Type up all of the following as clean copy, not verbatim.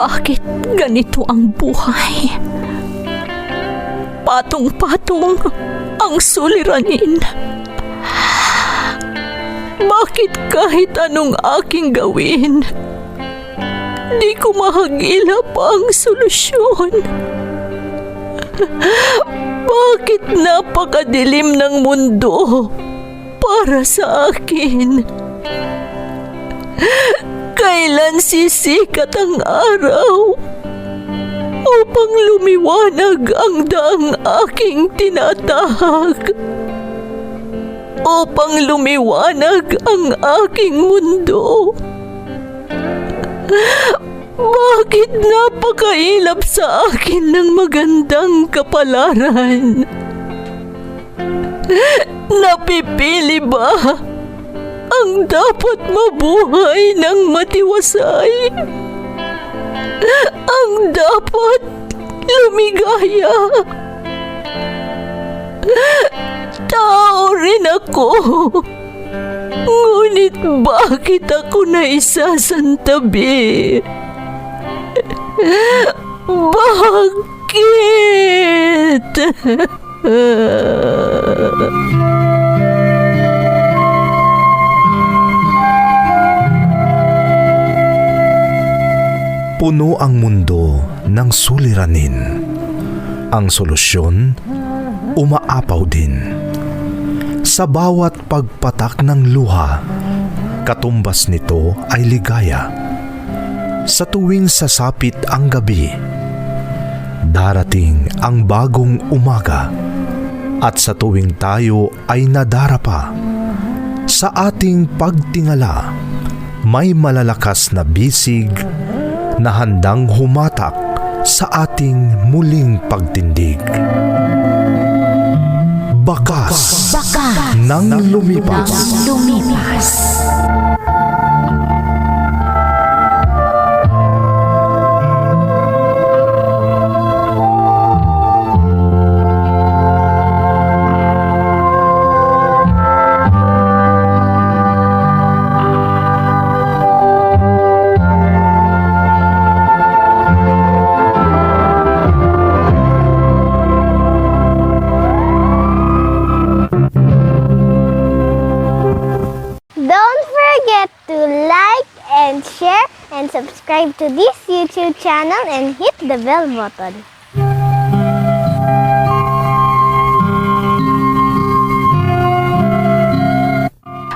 Bakit ganito ang buhay? Patong-patong ang suliranin. Bakit kahit anong aking gawin, di ko mahagilap ang solusyon? Bakit napakadilim ng mundo para sa akin? Kailan sisikat ang araw upang lumiwanag ang daang aking tinatahak? Upang lumiwanag ang aking mundo? Bakit napakailap sa akin ng magandang kapalaran? Napipili ba ang dapat mabuhay ng matiwasay? Ang dapat lumigaya? Tao rin ako. Ngunit bakit ako naisasantabi? Bakit? Puno ang mundo ng suliranin. Ang solusyon, umaapaw din. Sa bawat pagpatak ng luha, katumbas nito ay ligaya. Sa tuwing sasapit ang gabi, darating ang bagong umaga. At sa tuwing tayo ay nadarapa, sa ating pagtingala, may malalakas na bisig na handang humatak sa ating muling pagtindig. Bakas ng lumipas. Don't forget to like and share and subscribe to this YouTube channel and hit the bell button.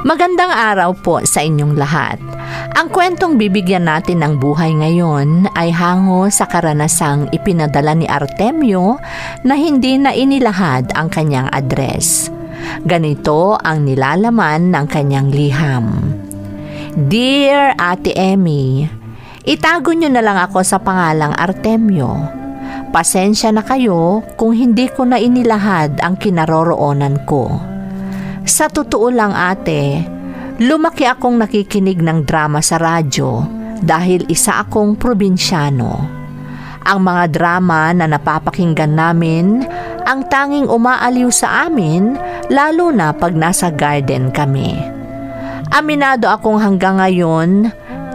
Magandang araw po sa inyong lahat. Ang kwentong bibigyan natin ng buhay ngayon ay hango sa karanasang ipinadala ni Artemio na hindi na inilahad ang kanyang address. Ganito ang nilalaman ng kanyang liham. Dear Ate Emmy, itago niyo na lang ako sa pangalang Artemio. Pasensya na kayo kung hindi ko na inilahad ang kinaroroonan ko. Sa totoo lang ate, lumaki akong nakikinig ng drama sa radyo dahil isa akong probinsyano. Ang mga drama na napapakinggan namin ang tanging umaaliw sa amin, lalo na pag nasa garden kami. Aminado akong hanggang ngayon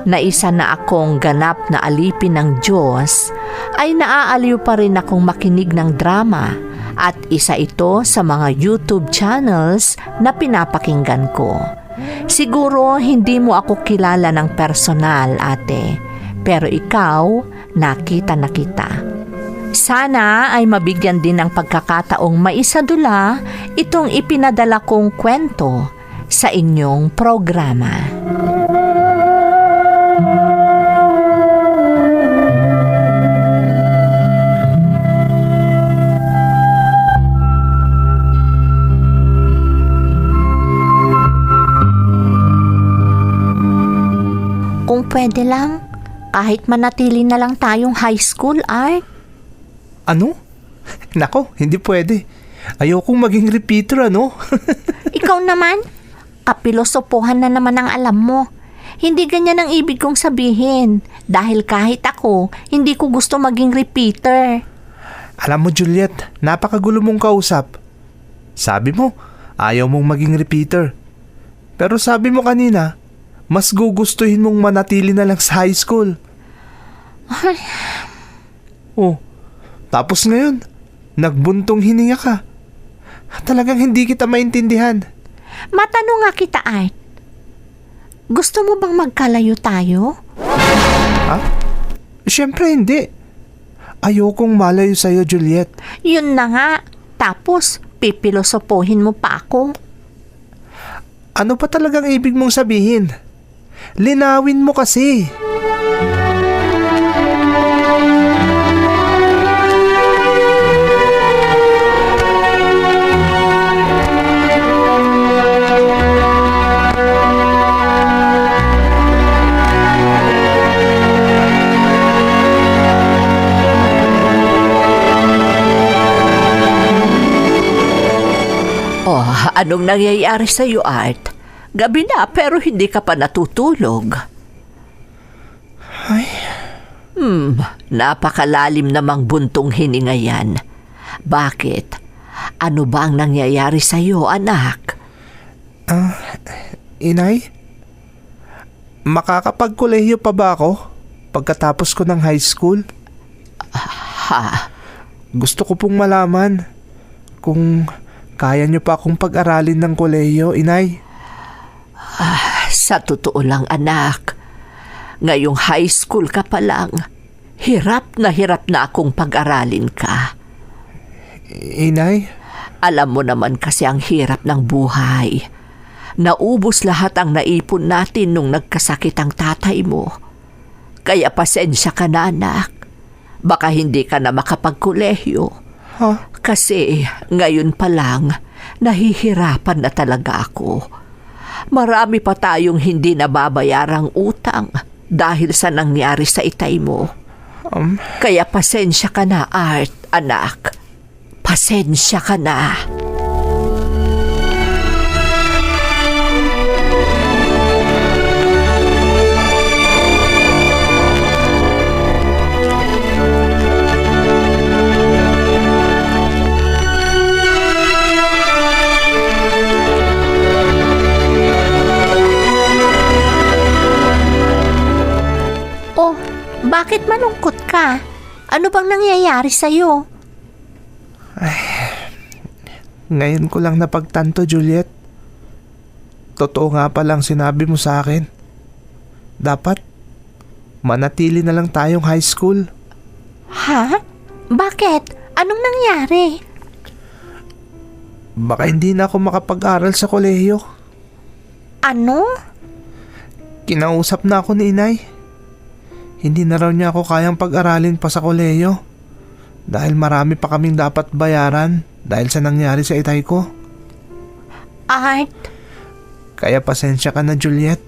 na isa na akong ganap na alipin ng Diyos, ay naaaliw pa rin akong makinig ng drama at isa ito sa mga YouTube channels na pinapakinggan ko. Siguro hindi mo ako kilala ng personal, ate, pero ikaw, nakita na kita. Sana ay mabigyan din ng pagkakataong maisadula itong ipinadala kong kwento sa inyong programa. Kung pwede lang, kahit manatili na lang tayong high school, Art. Ano? Nako, hindi pwede. Ayokong maging repeater, ano? Ikaw naman, kapilosopohan na naman ang alam mo. Hindi ganyan ang ibig kong sabihin. Dahil kahit ako, hindi ko gusto maging repeater. Alam mo, Juliet, napakagulo mong kausap. Sabi mo, ayaw mong maging repeater. Pero sabi mo kanina, mas gugustuhin mong manatili na lang sa high school. Ay, Oh, tapos ngayon, nagbuntong hininga ka. Talagang hindi kita maintindihan. matanong nga kita, Art. Gusto mo bang magkalayo tayo? Ha? Siyempre hindi. Ayokong malayo sa'yo, Juliet. Yun na nga. Tapos, pipilosopohin mo pa ako. Ano pa talagang ibig mong sabihin? Linawin mo kasi. Oh, anong nangyayari sa'yo, Art? Gabi na pero hindi ka pa natutulog. Ay, Napakalalim namang buntong hininga yan. Bakit? Ano ba ang nangyayari sa'yo, anak? inay? Makakapagkolehiyo pa ba ako pagkatapos ko ng high school? Ha? Gusto ko pong malaman kung kaya niyo pa akong pag-aralin ng kolehiyo, inay. Sa totoo lang, anak, ngayong high school ka pa lang, hirap na akong pag-aralin ka. Inay? Alam mo naman kasi ang hirap ng buhay. Naubos lahat ang naipon natin nung nagkasakit ang tatay mo. Kaya pasensya ka na, anak. Baka hindi ka na makapagkolehiyo. Ha? Kasi ngayon pa lang, nahihirapan na talaga ako. Marami pa tayong hindi nababayarang utang dahil sa nangyari sa itay mo. Kaya pasensya ka na, Art, anak. Pasensya ka na. Oh, bakit malungkot ka? Ano bang nangyayari sa'yo? Ngayon ko lang napagtanto, Juliet. Totoo nga palang sinabi mo sa akin. Dapat manatili na lang tayong high school. Ha? Bakit? Anong nangyari? Baka hindi na ako makapag-aral sa kolehiyo. Ano? Kinausap na ako ni inay. Hindi na raw niya ako kayang pag-aralin pa sa kolehiyo. Dahil marami pa kaming dapat bayaran dahil sa nangyari sa itay ko. Art, Kaya pasensya ka na, Juliet.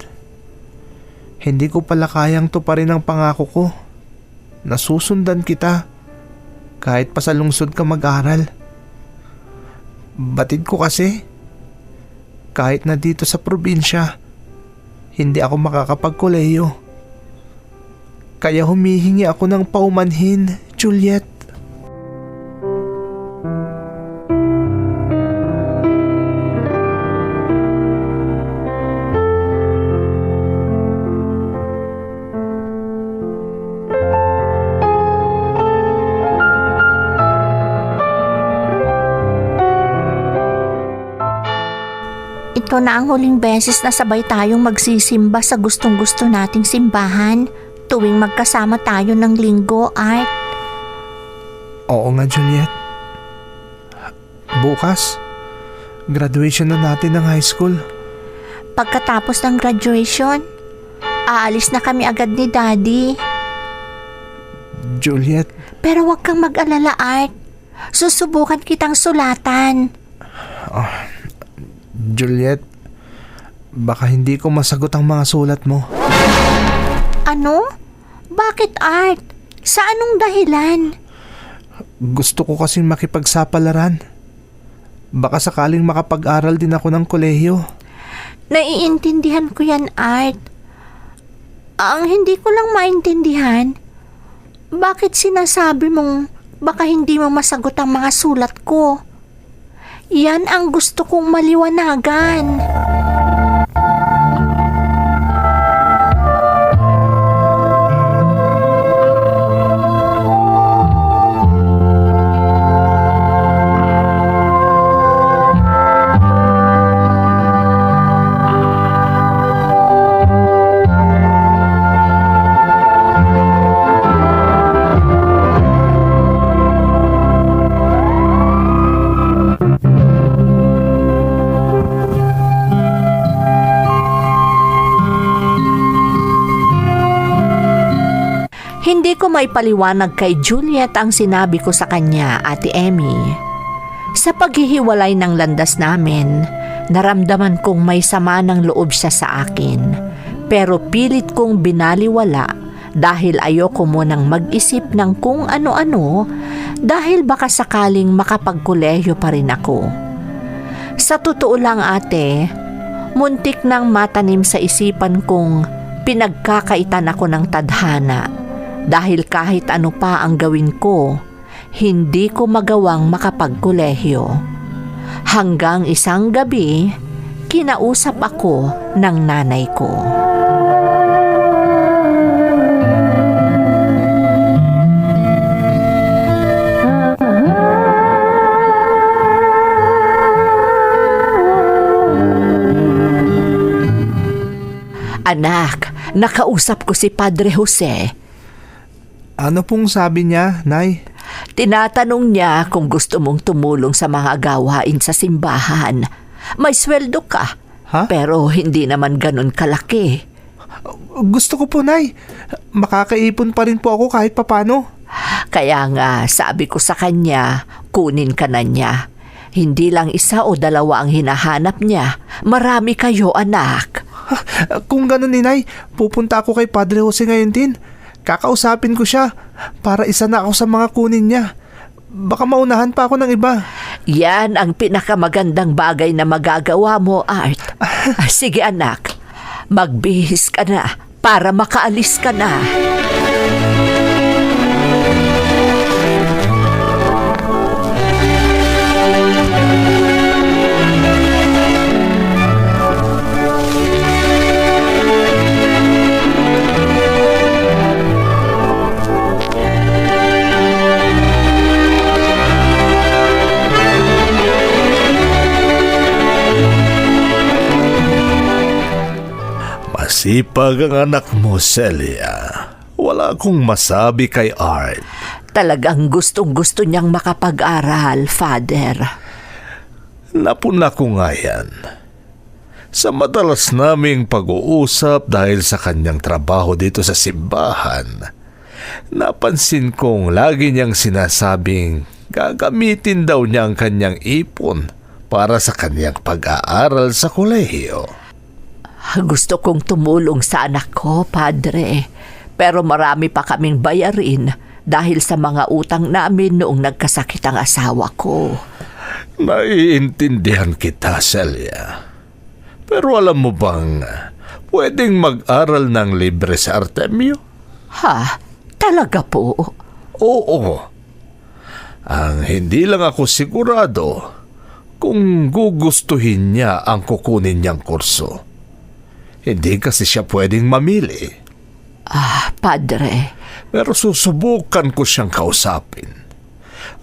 Hindi ko pala kayang tuparin ang pangako ko. Nasusundan kita kahit pa sa lungsod ka mag-aral. Batid ko kasi kahit na dito sa probinsya hindi ako makakapagkolehiyo. Kaya humihingi ako ng paumanhin, Juliet. ito na ang huling beses na sabay tayong magsisimba sa gustong-gusto nating simbahan tuwing magkasama tayo ng linggo, Art. Oo nga, Juliet. Bukas, graduation na natin ng high school. Pagkatapos ng graduation, aalis na kami agad ni Daddy. Juliet, Pero huwag kang mag-alala, Art. Susubukan kitang sulatan. Juliet, baka hindi ko masagot ang mga sulat mo. Ano? Bakit, Art? Sa anong dahilan? Gusto ko kasing makipagsapalaran. Baka sakaling makapag-aral din ako ng kolehiyo. Naiintindihan ko yan, Art. Ang hindi ko lang maintindihan, bakit sinasabi mong baka hindi mo masagot ang mga sulat ko? Yan ang gusto kong maliwanagan. Hindi ko maipaliwanag kay Juliet ang sinabi ko sa kanya, Ate Emmy. Sa paghihiwalay ng landas namin, naramdaman kong may sama ng loob siya sa akin. Pero pilit kong binaliwala dahil ayoko munang mag-isip ng kung ano-ano dahil baka sakaling makapagkolehiyo pa rin ako. Sa totoo lang, ate, muntik nang matanim sa isipan kong pinagkakaitan ako ng tadhana dahil kahit ano pa ang gawin ko, hindi ko magawang makapagkolehiyo. Hanggang isang gabi, kinausap ako ng nanay ko. Anak, nakausap ko si Padre Jose. Ano pong sabi niya, Nay? Tinatanong niya kung gusto mong tumulong sa mga gawain sa simbahan. May sweldo ka, Ha? pero hindi naman ganun kalaki. Gusto ko po, Nay. Makakaipon pa rin po ako kahit papano. Kaya nga sabi ko sa kanya, kunin ka na niya. Hindi lang isa o dalawa ang hinahanap niya. Marami kayo, anak. Kung ganun ni Nay, pupunta ako kay Padre Jose ngayon din. Kakausapin ko siya para isa na ako sa mga kunin niya. Baka maunahan pa ako ng iba. Yan ang pinakamagandang bagay na magagawa mo, Art. Sige anak, magbihis ka na para makaalis ka na. Masipag ang anak mo, Celia. Wala akong masabi kay Art. Talagang gustong-gusto niyang makapag-aral, Father. Napuna ko nga yan. Sa madalas naming pag-uusap dahil sa kanyang trabaho dito sa simbahan, napansin kong lagi niyang sinasabing gagamitin daw niya ang kanyang ipon para sa kanyang pag-aaral sa kolehiyo. Gusto kong tumulong sa anak ko, Padre. Pero marami pa kaming bayarin dahil sa mga utang namin noong nagkasakit ang asawa ko. Naiintindihan kita, Celia. Pero alam mo bang pwedeng mag-aral ng libre sa Artemio? Ha? Talaga po? Oo. Ang hindi lang ako sigurado kung gugustuhin niya ang kukunin niyang kurso. Hindi kasi siya pwedeng mamili. Padre. Pero susubukan ko siyang kausapin.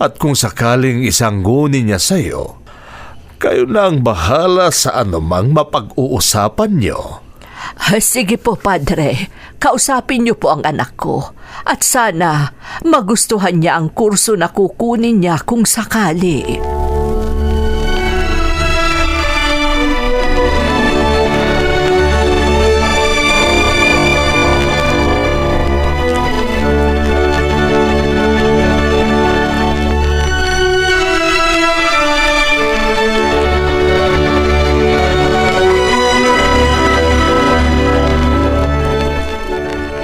At kung sakaling isanggunin niya sa iyo, kayo na ang bahala sa anumang mapag-uusapan niyo. Sige po, Padre. Kausapin niyo po ang anak ko. At sana magustuhan niya ang kurso na kukunin niya kung sakali.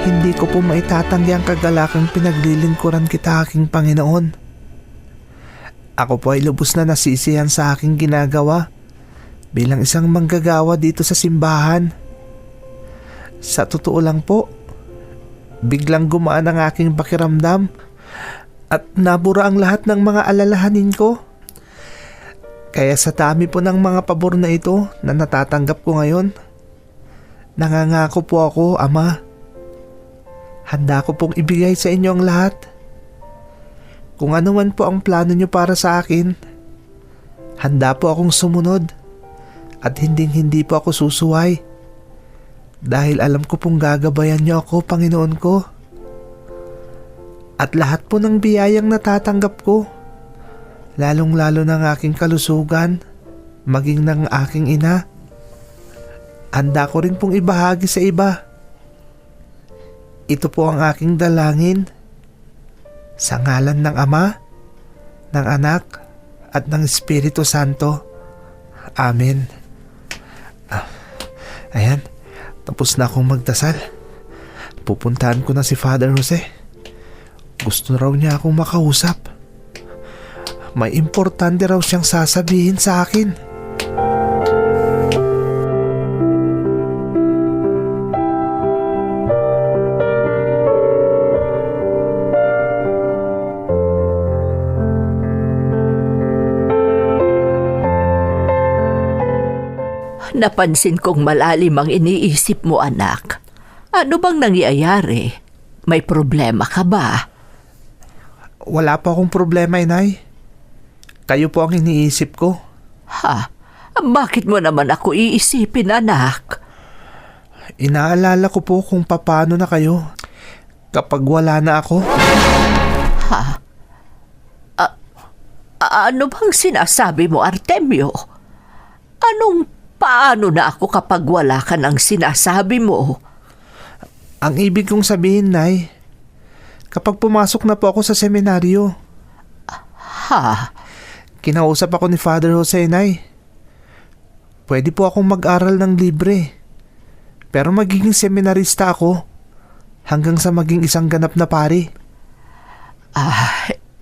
Hindi ko po maitatanggi ang kagalakang pinaglilingkuran kita, aking Panginoon. Ako po ay lubos na nasisiyan sa aking ginagawa bilang isang manggagawa dito sa simbahan. Sa totoo lang po, biglang gumaan ang aking pakiramdam at nabura ang lahat ng mga alalahanin ko. Kaya sa dami po ng mga pabor na ito na natatanggap ko ngayon, nangangako po ako, Ama. Handa ko pong ibigay sa inyo ang lahat. Kung ano man po ang plano nyo para sa akin, handa po akong sumunod at hindi po ako susuway. Dahil alam ko pong gagabayan nyo ako, Panginoon ko. At lahat po ng biyayang natatanggap ko, lalong-lalo ng aking kalusugan, maging ng aking ina, handa ko rin pong ibahagi sa iba. Ito po ang aking dalangin. Sa ngalan ng Ama, ng Anak, at ng Espiritu Santo. Amen. Ayan, tapos na akong magdasal. Pupuntahan ko na si Father Jose. Gusto raw niya akong makausap. May importante raw siyang sasabihin sa akin. Napansin kong malalim ang iniisip mo, anak. Ano bang nangyayari? May problema ka ba? Wala po akong problema, Inay. Kayo po ang iniisip ko. Ha? Bakit mo naman ako iisipin, anak? Inaalala ko po kung paano na kayo kapag wala na ako. Ha? Ano bang sinasabi mo, Artemio? Paano na ako kapag wala ka ng sinasabi mo? Ang ibig kong sabihin, Nay, kapag pumasok na po ako sa seminaryo. Ha? Kinausap ako ni Father Jose, Nay. Pwede po akong mag-aral ng libre. Pero magiging seminarista ako hanggang sa maging isang ganap na pari.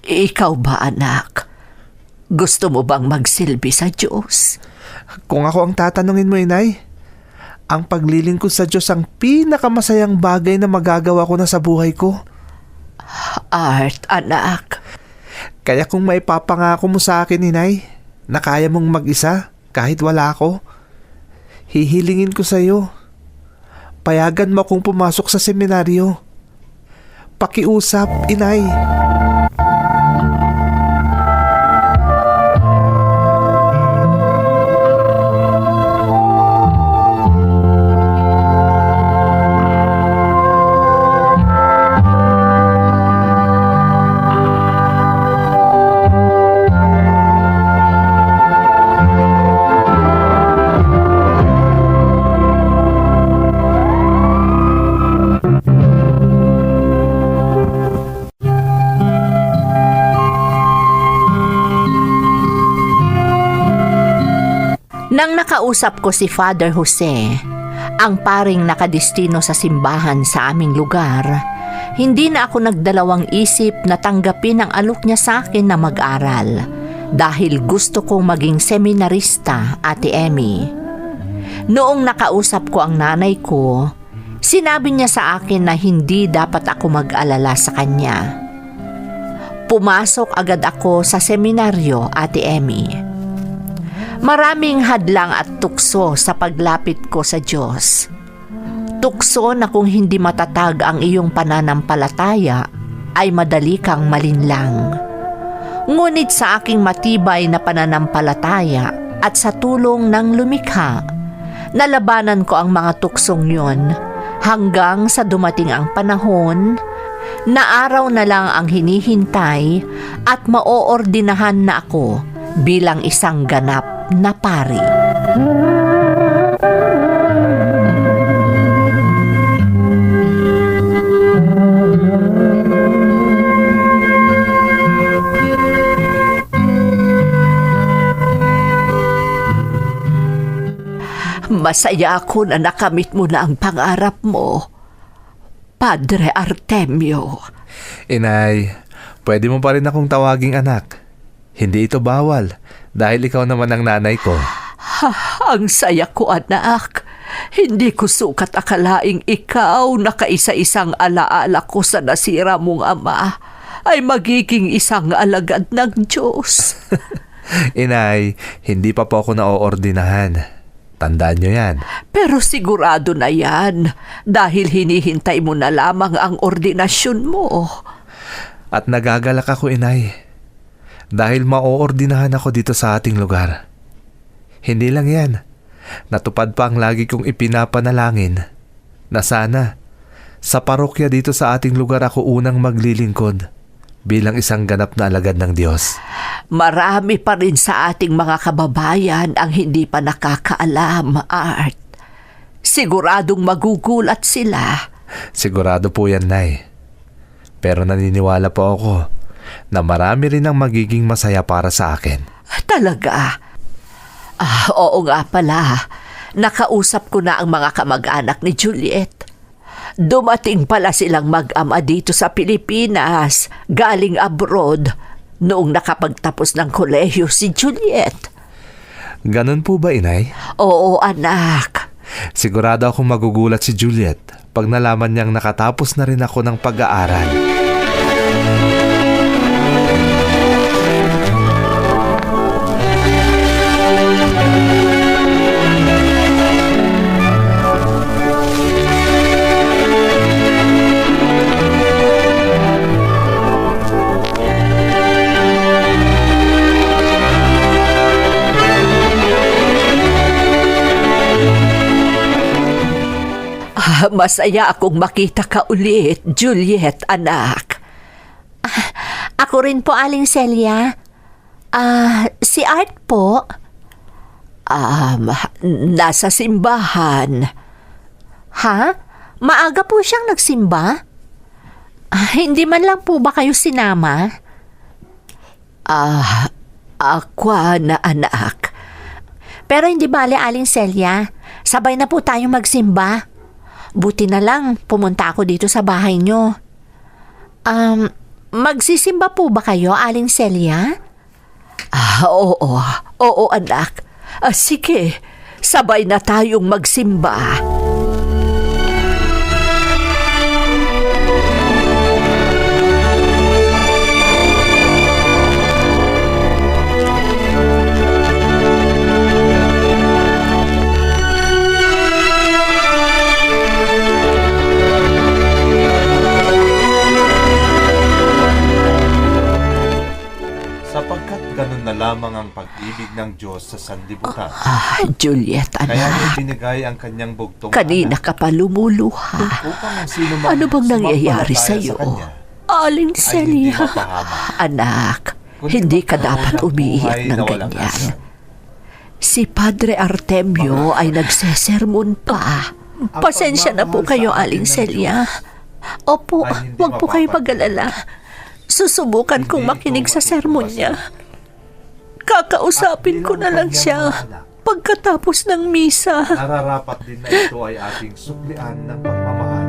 Ikaw ba, anak? Gusto mo bang magsilbi sa Diyos? Kung ako ang tatanungin mo, Inay, ang paglilingkod sa Diyos ang pinakamasayang bagay na magagawa ko na sa buhay ko. Art, anak. Kaya kung may papangako mo sa akin, Inay, na kaya mong mag-isa kahit wala ako, hihilingin ko sa iyo. Payagan mo akong pumasok sa seminaryo. Pakiusap, Inay. Nang nakausap ko si Father Jose, ang paring nakadestino sa simbahan sa aming lugar, hindi na ako nagdalawang isip na tanggapin ang alok niya sa akin na mag-aral dahil gusto kong maging seminarista, Ate Emmy. Noong nakausap ko ang nanay ko, sinabi niya sa akin na hindi dapat ako mag-alala sa kanya. Pumasok agad ako sa seminaryo, Ate Emmy. Maraming hadlang at tukso sa paglapit ko sa Diyos. Tukso na kung hindi matatag ang iyong pananampalataya, ay madali kang malinlang. Ngunit sa aking matibay na pananampalataya at sa tulong ng lumikha, nalabanan ko ang mga tuksong yun hanggang sa dumating ang panahon na araw na lang ang hinihintay at maoordinahan na ako bilang isang ganap na pari. Masaya ako na nakamit mo na ang pangarap mo, Padre Artemio. Inay, pwede mo pa rin akong tawaging anak. Hindi ito bawal dahil ikaw naman ang nanay ko. Ang saya ko, anak. Hindi ko sukat akalaing ikaw na kaisa-isang alaala ko sa nasira mong ama ay magiging isang alagad ng Diyos. Inay, hindi pa po ako naoordinahan. Tandaan nyo yan. Pero sigurado na yan dahil hinihintay mo na lamang ang ordinasyon mo. At nagagalak ako, Inay. Dahil maoordinahan ako dito sa ating lugar. Hindi lang yan. Natupad pa ang lagi kong ipinapanalangin na sana sa parokya dito sa ating lugar ako unang maglilingkod bilang isang ganap na alagad ng Diyos. Marami pa rin sa ating mga kababayan ang hindi pa nakakaalam, Art. Siguradong magugulat sila Sigurado po yan, Nay. Pero naniniwala po ako na marami rin ang magiging masaya para sa akin. Talaga? Oo nga pala. Nakausap ko na ang mga kamag-anak ni Juliet. Dumating pala silang mag-ama dito sa Pilipinas, galing abroad, noong nakapagtapos ng kolehiyo si Juliet. Ganun po ba, Inay? Oo, anak. Sigurado akong magugulat si Juliet pag nalaman niyang nakatapos na rin ako ng pag-aaral. Masaya akong makita ka ulit, Juliet, anak. Ako rin po, Aling Celia. Si Art po. Nasa simbahan. Ha? Maaga po siyang nagsimba? Hindi man lang po ba kayo sinama? Ako na, anak. Pero hindi bale, Aling Celia. Sabay na po tayong magsimba. Buti na lang, pumunta ako dito sa bahay nyo. Magsisimba po ba kayo, Aling Celia? Oo, anak. Sige, sabay na tayong magsimba. Sapagkat ganun na lamang ang pag-ibig ng Diyos sa sanlibutan. Juliet, Kaya niya anak. binigay ang kanyang bugtong Kanina anak ka pa lumuluha. upang ang sino mang Ano bang nangyayari sumampalataya sa'yo? sa kanya Aling ay hindi Celia. mapahamak, Anak, kundi hindi ka magkaroon dapat ng umiiyak buhay ng na walang ganyan. hanggan. Si Padre Artemio ay nagsesermon pa. Pasensya na po kayo, Aling Celia. Opo, ay hindi wag po kayo mapapatid. mag-alala. Susubukan kong Hindi makinig ito sa sermon niya. Kakausapin ko na lang siya pagkatapos ng misa. Nararapat din na ito ay ating suklian ng pagmamahal.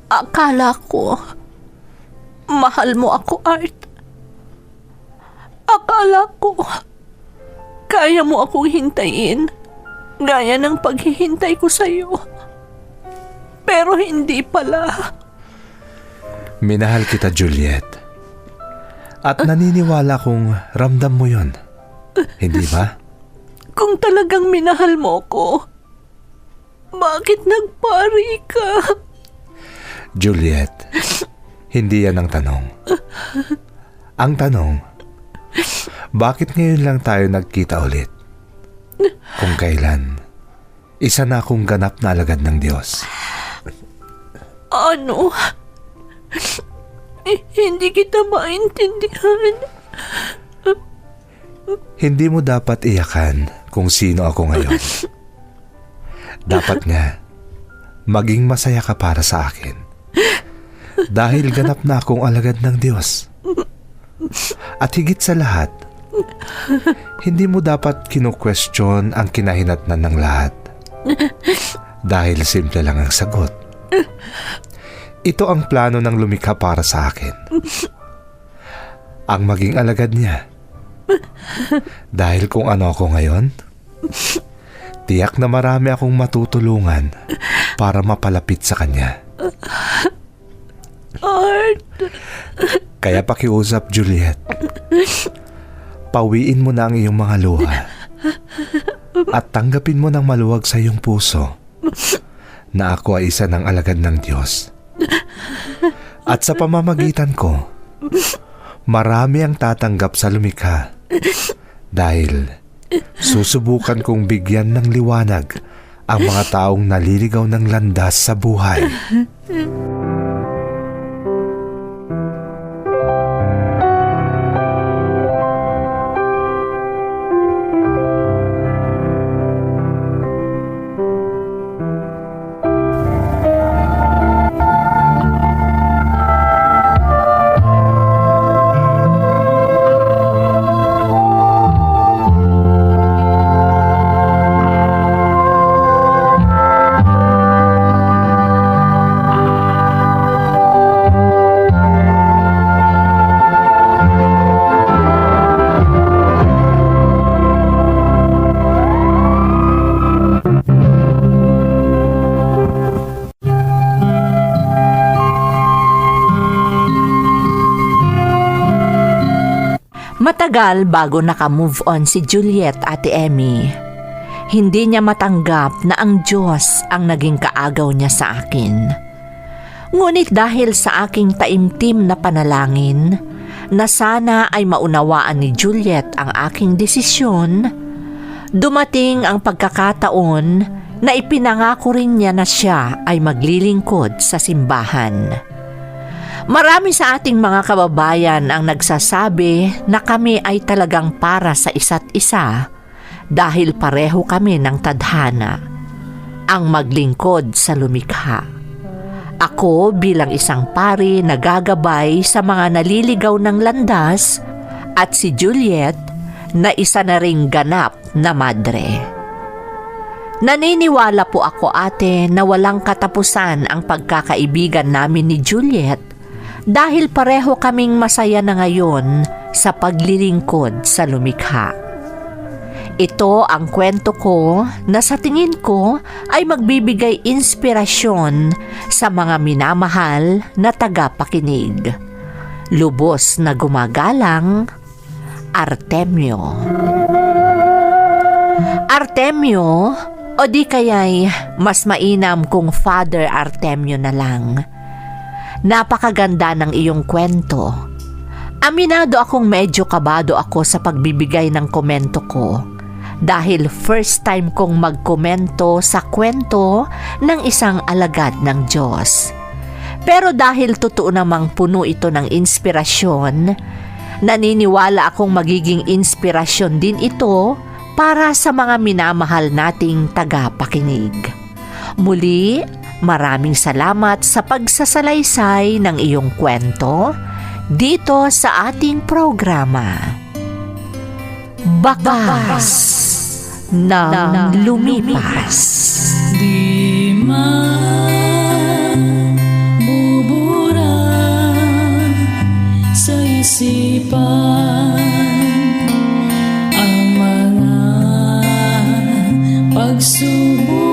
Akala ko, mahal mo ako, Art. Akala ko, kaya mo akong hintayin, gaya ng paghihintay ko sa'yo. Pero hindi pala. Minahal kita, Juliet. At naniniwala kong ramdam mo yon. Hindi ba? Kung talagang minahal mo ko, bakit nagpari ka? Juliet, hindi yan ang tanong. Ang tanong, bakit ngayon lang tayo nagkita ulit? Kung kailan, isa na akong ganap na alagad ng Diyos. Ano? Hindi kita maintindihan. Hindi mo dapat iyakan kung sino ako ngayon. Dapat nga, maging masaya ka para sa akin. Dahil ganap na akong alagad ng Diyos. At higit sa lahat, hindi mo dapat kinu-question ang kinahinatnan ng lahat. Dahil simple lang ang sagot. Ito ang plano ng lumikha para sa akin. Ang maging alagad niya. Dahil kung ano ako ngayon, tiyak na marami akong matutulungan para mapalapit sa kanya. Art. Kaya pakiusap, Juliet. Pawiin mo na ang iyong mga luha at tanggapin mo ng maluwag sa iyong puso na ako ay isa ng alagad ng Diyos. At sa pamamagitan ko, marami ang tatanggap sa lumikha dahil susubukan kong bigyan ng liwanag ang mga taong naliligaw ng landas sa buhay. Matagal bago naka-move on si Juliet, Ate Emmy. Hindi niya matanggap na ang Diyos ang naging kaagaw niya sa akin. Ngunit dahil sa aking taimtim na panalangin na sana ay maunawaan ni Juliet ang aking desisyon, dumating ang pagkakataon na ipinangako rin niya na siya ay maglilingkod sa simbahan. Marami sa ating mga kababayan ang nagsasabi na kami ay talagang para sa isa't isa dahil pareho kami ng tadhana, ang maglingkod sa lumikha. Ako bilang isang pari na gagabay sa mga naliligaw ng landas at si Juliet na isa na ring ganap na madre. Naniniwala po ako, ate, na walang katapusan ang pagkakaibigan namin ni Juliet dahil pareho kaming masaya na ngayon sa paglilingkod sa lumikha. Ito ang kwento ko na sa tingin ko ay magbibigay inspirasyon sa mga minamahal na tagapakinig. Lubos na gumagalang, Artemio. Artemio, o di kaya'y mas mainam kung Father Artemio na lang. Napakaganda ng iyong kwento. Aminado akong medyo kabado ako sa pagbibigay ng komento ko dahil first time kong magkomento sa kwento ng isang alagad ng Diyos. Pero dahil totoo namang puno ito ng inspirasyon, naniniwala akong magiging inspirasyon din ito para sa mga minamahal nating tagapakinig. Muli, maraming salamat sa pagsasalaysay ng iyong kwento dito sa ating programa. Bakas ng Lumipas. Di mabubura sa isipan ang mga pagsubok.